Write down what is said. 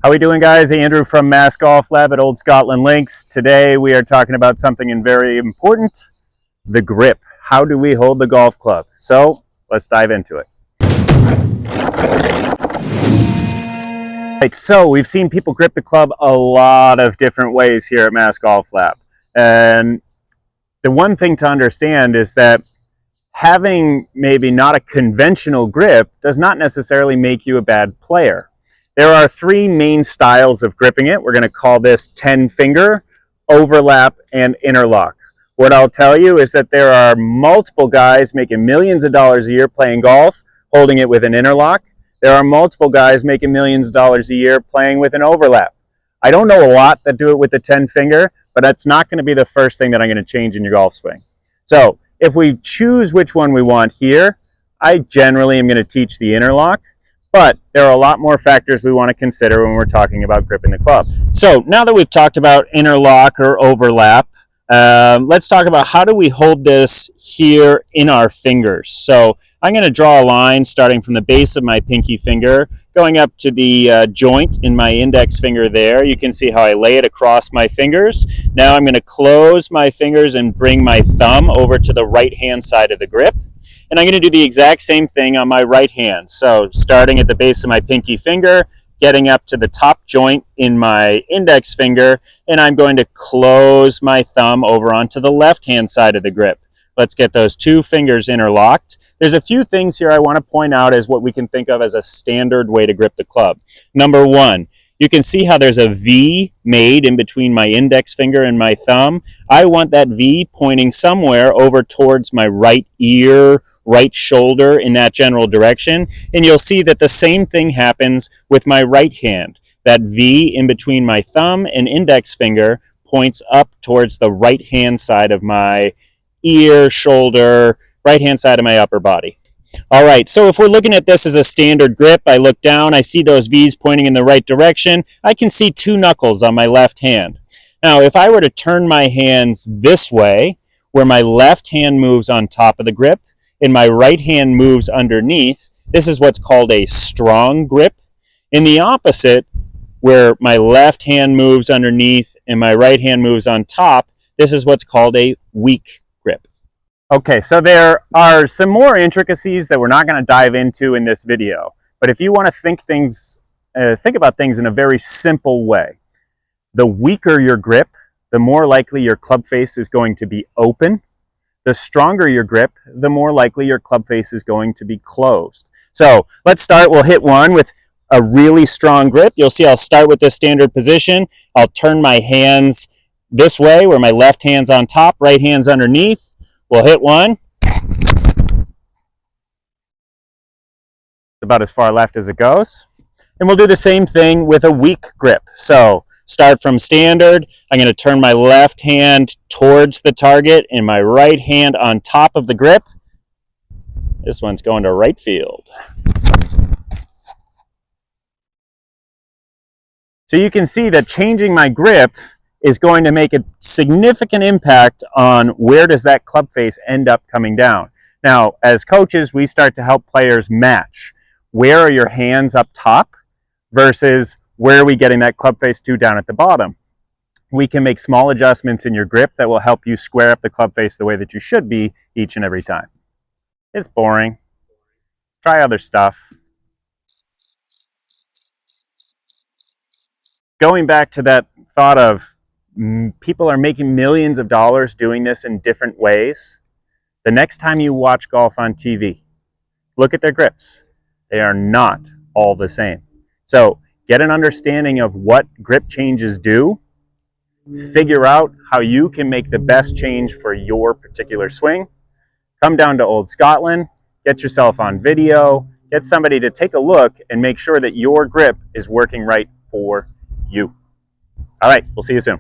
How we doing, guys? Andrew from Mass Golf Lab at Old Scotland Links. Today we are talking about something very important, the grip. How do we hold the golf club? So let's dive into it. Right, so we've seen people grip the club a lot of different ways here at Mass Golf Lab. And the one thing to understand is that having maybe not a conventional grip does not necessarily make you a bad player. There are three main styles of gripping it. We're going to call this 10-finger, overlap, and interlock. What I'll tell you is that there are multiple guys making millions of dollars a year playing golf, holding it with an interlock. There are multiple guys making millions of dollars a year playing with an overlap. I don't know a lot that do it with the 10-finger, but that's not going to be the first thing that I'm going to change in your golf swing. So if we choose which one we want here, I generally am going to teach the interlock. But there are a lot more factors we want to consider when we're talking about gripping the club. So now that we've talked about interlock or overlap, let's talk about how do we hold this here in our fingers. So I'm going to draw a line starting from the base of my pinky finger, going up to the joint in my index finger there. You can see how I lay it across my fingers. Now I'm going to close my fingers and bring my thumb over to the right-hand side of the grip. And I'm going to do the exact same thing on my right hand. So starting at the base of my pinky finger, getting up to the top joint in my index finger, and I'm going to close my thumb over onto the left-hand side of the grip. Let's get those two fingers interlocked. There's a few things here I want to point out as what we can think of as a standard way to grip the club. Number one, you can see how there's a V made in between my index finger and my thumb. I want that V pointing somewhere over towards my right ear, right shoulder, in that general direction. And you'll see that the same thing happens with my right hand. That V in between my thumb and index finger points up towards the right-hand side of my ear, shoulder, right-hand side of my upper body. All right, so if we're looking at this as a standard grip, I look down, I see those V's pointing in the right direction. I can see two knuckles on my left hand. Now, if I were to turn my hands this way, where my left hand moves on top of the grip and my right hand moves underneath, this is what's called a strong grip. In the opposite, where my left hand moves underneath and my right hand moves on top, this is what's called a weak grip. Okay, so there are some more intricacies that we're not going to dive into in this video. But if you want to think about things in a very simple way, the weaker your grip, the more likely your club face is going to be open. The stronger your grip, the more likely your club face is going to be closed. So let's start. We'll hit one with a really strong grip. You'll see I'll start with this standard position. I'll turn my hands this way, where my left hand's on top, right hand's underneath. We'll hit one. About as far left as it goes. And we'll do the same thing with a weak grip. So start from standard. I'm going to turn my left hand towards the target and my right hand on top of the grip. This one's going to right field. So you can see that changing my grip is going to make a significant impact on where does that club face end up coming down. Now, as coaches, we start to help players match. Where are your hands up top versus where are we getting that club face to down at the bottom? We can make small adjustments in your grip that will help you square up the club face the way that you should be each and every time. It's boring. Try other stuff. Going back to that thought of people are making millions of dollars doing this in different ways. The next time you watch golf on TV, look at their grips. They are not all the same. So get an understanding of what grip changes do. Figure out how you can make the best change for your particular swing. Come down to Old Scotland, get yourself on video, get somebody to take a look and make sure that your grip is working right for you. All right, we'll see you soon.